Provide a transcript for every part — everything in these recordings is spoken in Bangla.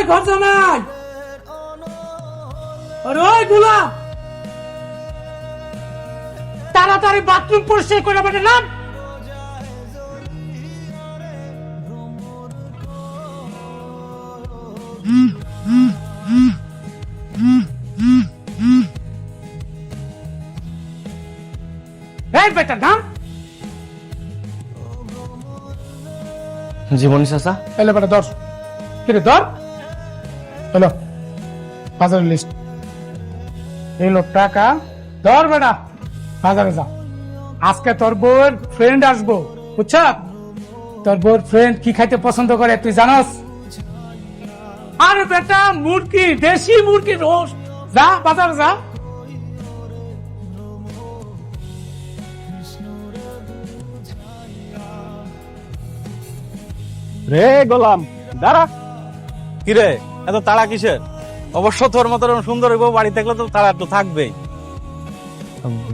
ঘর জামাই, ওই গোলাম, তাড়াতাড়ি বাথরুম পরিষ্কার করে বেটে নাম। এই বেটা নাম। জীবনী চাচা, এলে বেটা ধর, কিরে ধর, হলো বাজারের লিস্ট, এলো টাকা, ধর বেটা বাজারে যা। আজকে তোর বউর ফ্রেন্ড আসবো, বুঝছ? তোর বউর ফ্রেন্ড কি খাইতে পছন্দ করে তুই জানাস? আরে বেটা মুরগি, দেশি মুরগি রোস্ট, যা বাজারে যা। রে গোলাম দাঁড়া। কিরে এত তাড়া কিসের? অবশ্য তোর মতো সুন্দর বউ বাড়ি থাকলে তো তাড়া একটু থাকবেই।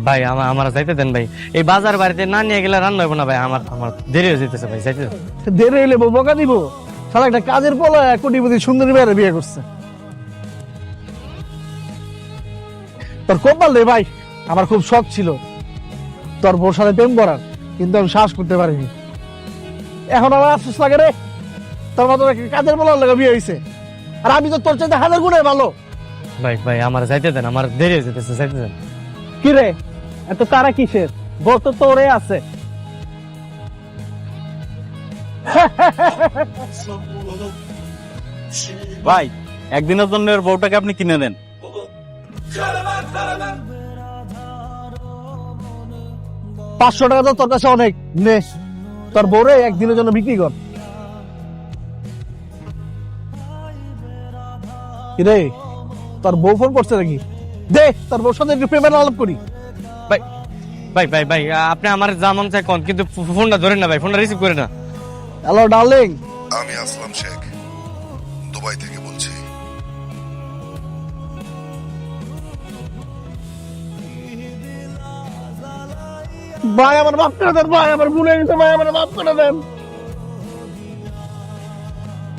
ভাই আমার যাইতে দেন ভাই, এই বাজার বাড়িতে না নিয়ে গেলে রান্না হইব না ভাই, আমার দেরি হয়ে যেতেছে ভাই, যাইতে দেন। দেরি হইলে বউ বকা দিব? শালা একটা কাজের পোলা কোটিপতি সুন্দরী মেয়ের বিয়ে করছে। তোর কপাল রে ভাই, আমার খুব শখ ছিল তোর বউর সাথে প্রেম করার, কিন্তু আমি সাহস করতে পারিনি। এখন আমার আফসোস লাগে রে, তোর মতো কাজের পোলার লাগে বিয়ে হয়েছে, আর আমি তো তোর চাইতে হাজার গুণে ভালো। ভাই ভাই আমার যাইতে দেন, আমার দেরি হয়ে যেতেছে, যাইতে দেন। কি রে এত তারা কিসের? বউ তো তোরে আছে। ভাই একদিনের জন্য ওর বউটাকে আপনি কিনে দেন। 500 টাকা তো তোর কাছে অনেক, নে তোর বউরে একদিনের জন্য বিক্রি কর। কিরে তোর বউ ফোন করছে নাকি? দে তোর বউর সাথে একটু প্রেমের আলাপ করি। ভাই ভাই ভাই ভাই আপনি আমার যা মন চাই কোন, কিন্তু ফোনটা ধরেন না ভাই, ফোনটা রিসিভ করে না। হ্যালো ডার্লিং, আমি আসলাম শেখ, দুবাই থেকে বলছি। ভাই আমার মাফ করে দেন, ভাই আমার ভুলে গেছে, ভাই আমার মাফ করে দেন।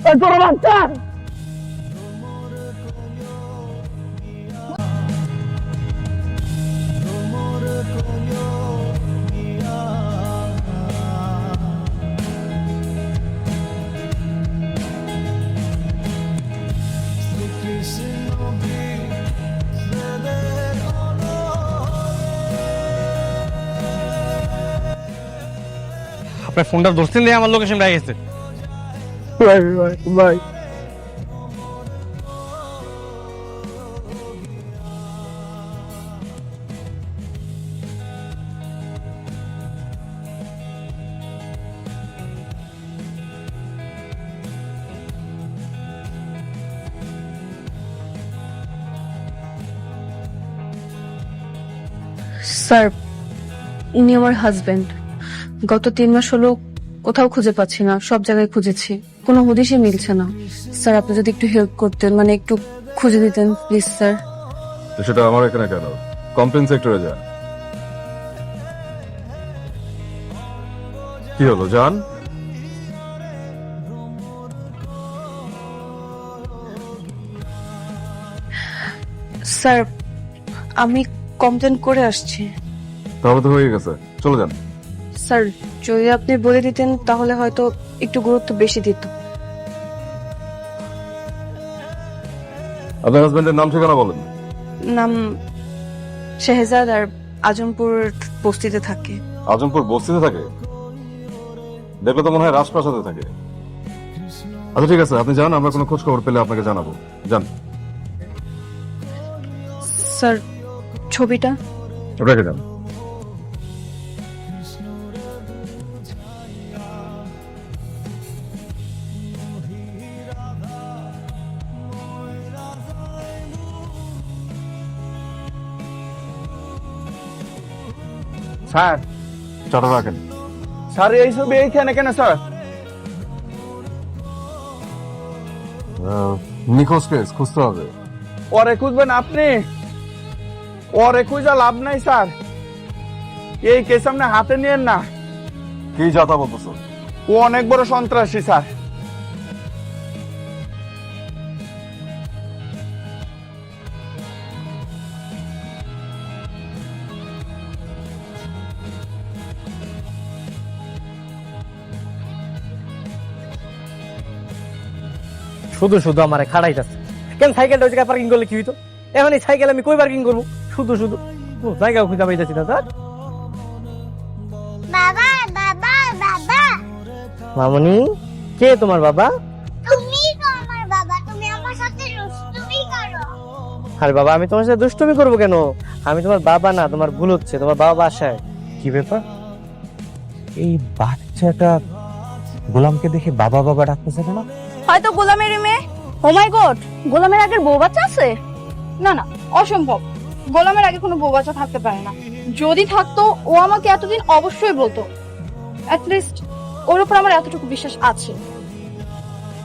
এই তোর বাচ্চা আপনার ফোনটা ধরছেন দিয়ে আমার লোকেশন পেয়ে গেছে। ভাই ভাই ভাই স্যার, ইনি আমার হাজবেন্ড। গত 3 মাস হলো কোথাও খুঁজে পাচ্ছি না, সব জায়গায় খুঁজেছি, কোনো হদিশই মিলছে না। স্যার আপনি যদি একটু হেল্প করতেন, মানে একটু খুঁজে দিতেন প্লিজ স্যার। তো সেটা আমার এখানে কেন? কমপ্লেন সেক্টরে যা। কি হলো জান? স্যার আমি কমপ্লেন করে আসছি। তাহলে তো হয়ে গেছে, চলে যান। স্যার যদি আপনি বলে দিতেন তাহলে হয়তো একটু গুরুত্ব বেশি দিত। আপনার হাজবেন্ডের নাম ঠিকানা বলেন। নাম শেহজাদ, আর আজমপুর বস্তিতে থাকে। আজমপুর বস্তিতে থাকে? দেখলে তো মনে হয় রাজপ্রাসাদে থাকে। আচ্ছা ঠিক আছে, আপনি যান, আমরা কোনো খোঁজ খবর পেলে আপনাকে জানাবো। যান। স্যার ছবিটা? রেখে যান। স্যার চাটা রাখেন। স্যার এই ছবি এইখানে কেন স্যার? নিখোঁজ কেস খুঁজতে হবে। ওরে খুঁজবেন আপনি? ওরে খুঁজা লাভ নাই স্যার, এই কেস আপনি হাতে নিয়েন না। কি যাতা বলতেছ? ও অনেক বড় সন্ত্রাসী স্যার। শুধু শুধু আমারে খাড়াইতেছে। কেন সাইকেলটা ওই জায়গায় পার্কিং করলে কি হইতো? এখন এই সাইকেল আমি কই পার্কিং করবো? শুধু শুধু জায়গাও খুঁজে পাইতেছি না স্যার। বাবা বাবা বাবা মামনি, কে তোমার বাবা? তুমি তো আমার বাবা, তুমি আমার সাথে দুষ্টুমি করো। আরে বাবা, আমি তোমার সাথে দুষ্টুমি করবো কেন? আমি তোমার বাবা না, তোমার ভুল হচ্ছে, তোমার বাবা বাসায়। কি ব্যাপার? এই বাচ্চাটা গোলামকে দেখে বাবা বাবা ডাকতেছে কেন? হয়তো গোলামের মেয়ে। ও মাই গড, গোলামের আগের বউ বাচ্চা আছে? না না, অসম্ভব। গোলামের আগে কোনো বউ বাচ্চা থাকতে পারে না। যদি থাকতো ও আমাকে এতদিন অবশ্যই বলতো। অ্যাটলিস্ট ওর উপর আমার এতটুকু বিশ্বাস আছে।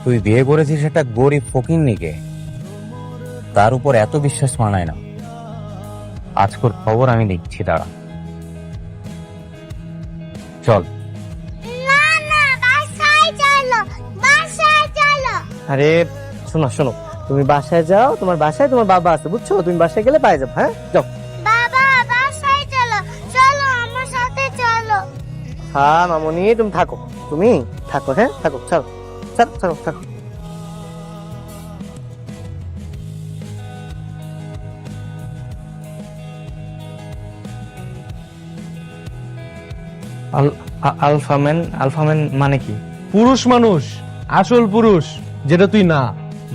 তুই বিয়ে করেছিস একটা গরিব ফকিন্নিকে, তার উপর এত বিশ্বাস মানায় না। আজকের খবর আমি দেখছি, দাঁড়া। চল। না না, বাসায় চলো, বাসায় চলো। আরে শোনো শোনো, তুমি বাসায় যাও, তোমার বাসায় তোমার বাবা আছে, বুঝছো? তুমি বাসায় গেলে পাই যাবো। হ্যাঁ, যাও। বাবা বাসায় চলো, চলো আমার সাথে চলো। হ্যাঁ মামনি, তুমি থাকো, তুমি থাকো। হ্যাঁ থাকো, চলো চলো চলো থাকো। আলফাম্যান মানে কি? পুরুষ মানুষ, আসল পুরুষ, যেটা তুই না।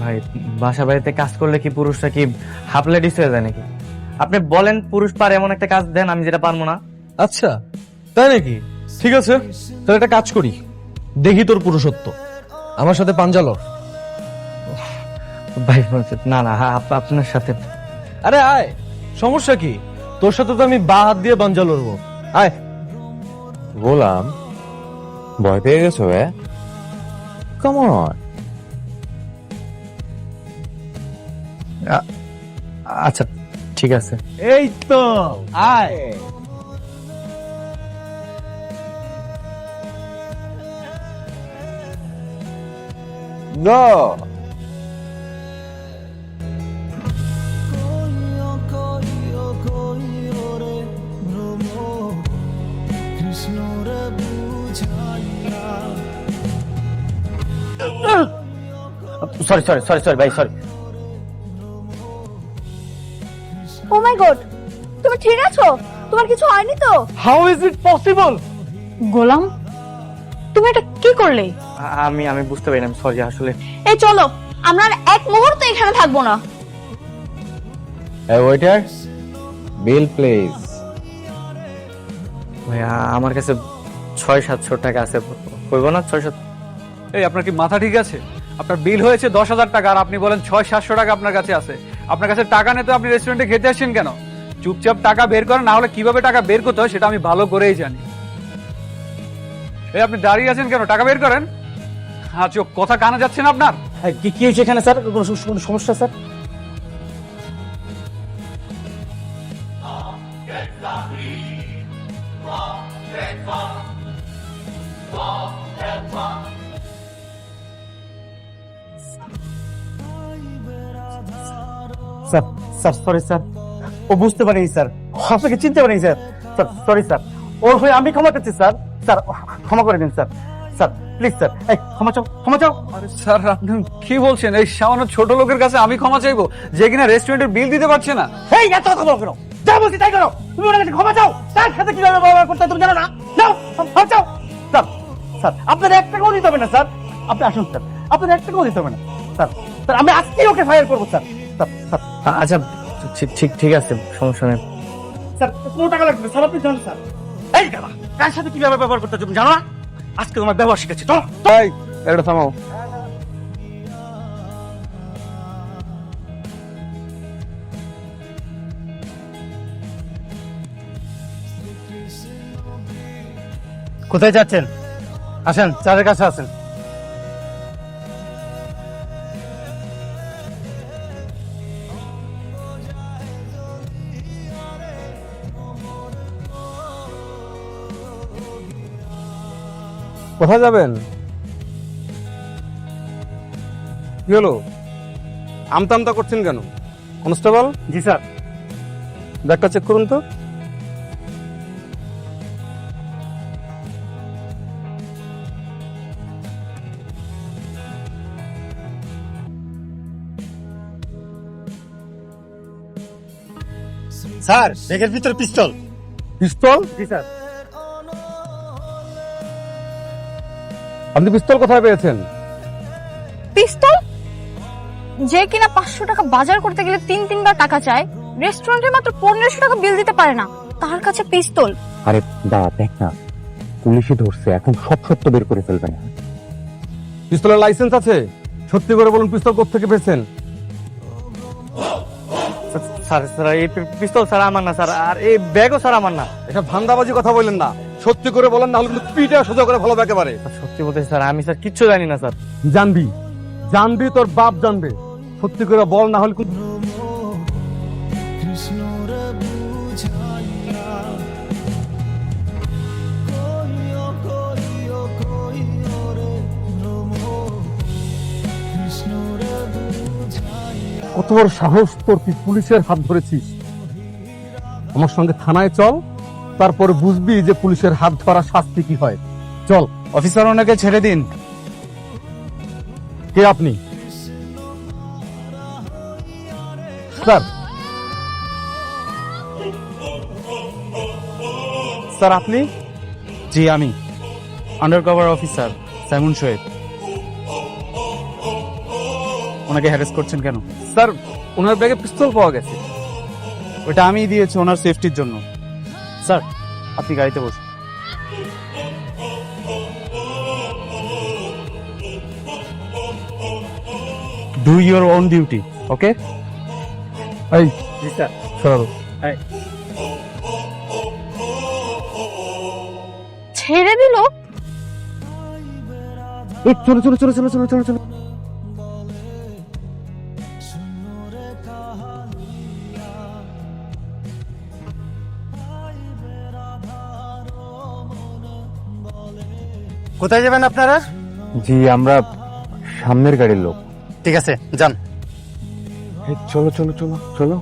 ভাই, বাসা বাড়িতে কাজ করলে কি পুরুষরা কি হাফ লেডিস হয়ে যায় নাকি? আপনি বলেন, পুরুষ পারে এমন একটা কাজ দেন আমি যেটা পারবো না। আচ্ছা, তাই নাকি? ঠিক আছে, তাহলে একটা কাজ করি, দেখি তোর পুরুষত্ব। আমার সাথে পাঞ্জালো। ভাই না না, আপনার সাথে। আরে আয়, সমস্যা কি? তোর সাথে তো আমি বা হাত দিয়ে পাঞ্জা লড়বো। আয়। গোলাম, ভয় পেয়ে গেছো? কেমন? আচ্ছা ঠিক আছে। এই তো, আয়। গো। সরি সরি সরি সরি ভাই, সরি। ও মাই গড, তুমি ঠিক আছো? তোমার কিছু হয়নি তো? How is it possible? Golam, তুমি এটা কি করলে? আমি বুঝতে পারি না, সরি আসলে। এই চলো, আমরা আর এক মুহূর্ত এখানে থাকবো না। Waiter, bill please. ভাই আমার কাছে 600-700 টাকা আছে, হইব না? 600? এই আপনার কি মাথা ঠিক আছে? আপনার বিল হয়েছে 10,000 টাকা আর আপনি বলেন 600-700 টাকা আপনার কাছে আছে। আপনার কাছে টাকা নেই তো আপনি রেস্টুরেন্টে খেতে আসছেন কেন? চুপচাপ টাকা বের করেন, না হলে কিভাবে টাকা বের করতে হয় সেটা আমি ভালো করেই জানি। এই আপনি দাঁড়িয়ে আছেন কেন? টাকা বের করেন। আচ্ছা, কথা কানে যাচ্ছে না আপনার? কি হয়েছে এখানে স্যার? কোনো সমস্যা sir? Sir sir sorry sir, ও বুঝতে পারিনি স্যার, আপনাকে চিনতে পারিনি স্যার। স্যার সরি স্যার, ওর হয়ে আমি ক্ষমা চাচ্ছি স্যার। স্যার ক্ষমা করে দিন স্যার। স্যার প্লিজ স্যার, এই ক্ষমা চাও, ক্ষমা চাও। আরে স্যার, আপনি কি বলছেন? এই সামান্য ছোট লোকের কাছে আমি ক্ষমা চাইবো যে কিনা রেস্টুরেন্টের বিল দিতে পারছে না? এই এত কথা বলো কেন? যা বলছি তাই করো। তুমি ওনার কাছে ক্ষমা চাও, তার সাথে কিভাবে ব্যবহার করতে হয় তুমি জানো না? যাও ক্ষমা চাও। স্যার স্যার, আপনার 1 টাকাও দিতে হবে না স্যার। আপনি আসুন স্যার, আপনার 1 টাকাও দিতে হবে না স্যার। স্যার আমি আজকেই ওকে ফায়ার করবো স্যার। স্যার স্যার আচ্ছা ঠিক আছে, সমস্যা নেই স্যার। কোনো টাকা লাগবে না স্যার, আপনি জানেন স্যার। এই গালা, কার সাথে কিভাবে ব্যবহার করতে হয় তুমি জানো না? আজকে তোমার ব্যবহার শিখেছি। চলো। এই এটা থামাও। কোথায় যাচ্ছেন? আসেন, চারের কাছে আসেন। কোথায় যাবেন? কি হলো? আমতা আমতা করছেন কেন? কনস্টেবল? জি স্যার। ব্যাগটা চেক করুন তো। স্যার ব্যাগের ভিতরে পিস্তল। পিস্তল? জি স্যার। আপনি পিস্তল কোথায় পেয়েছেন? পিস্তল? যে কিনা 500 টাকা বাজার করতে গেলে 3-3 বার টাকা চায়, রেস্টুরেন্টে মাত্র 1500 টাকা বিল দিতে পারে না, তার কাছে পিস্তল? আরে দাঁড়া, দেখ না, পুলিশে ধরছে, এখন সব সত্য বের করে ফেলবে না। পিস্তলের লাইসেন্স আছে? সত্যি করে বলুন, পিস্তল কোত্থেকে পেয়েছেন? স্যার স্যার এই পিস্তল স্যার আমার না স্যার, আর এই ব্যাগও স্যার আমার না। এটা ধান্দাবাজি কথা বললেন না, সত্যি করে বলেন, না হলে কিন্তু পিঠে সোজা করে ফেলবো একেবারে। সত্যি বলতে স্যার আমি স্যার কিচ্ছু জানি না স্যার। জানবি, জানবি, তোর বাপ জানবে। সত্যি করে বল, না হলে কিন্তু কত বড় সাহস তোর, তুই পুলিশের হাত ধরেছিস। আমার সঙ্গে থানায় চল, তারপরে বুঝবি যে পুলিশের হাত ধরা শাস্তি কি হয়। চল। অফিসার ওনাকে ছেড়ে দিন। কে আপনি? স্যার, স্যার আপনি? জি আমি আন্ডারকভার অফিসার সাইমন শোয়েব। ওনাকে হ্যারেস করছেন কেন? স্যার ওনার ব্যাগে পিস্তল পাওয়া গেছে। ওটা আমিই দিয়েছি ওনার সেফটির জন্য। স্যার আপনি গাড়িতে বসুন। ডু ইউর ওন ডিউটি, ওকে? এই জি স্যার। সরো। ছেড়ে দিল? এই চলো চলো চলো চলো চলো চলো চলো। কোথায় যাবেন আপনারা? জি, আমরা সামনের গাড়ির লোক। ঠিক আছে যান। চলো চলো চলো চলো।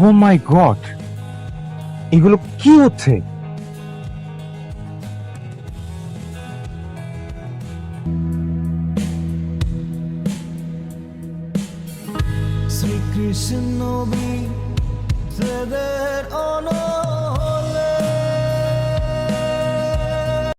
ও মাই গড, এগুলো কি হচ্ছে? শ্রীকৃষ্ণ বি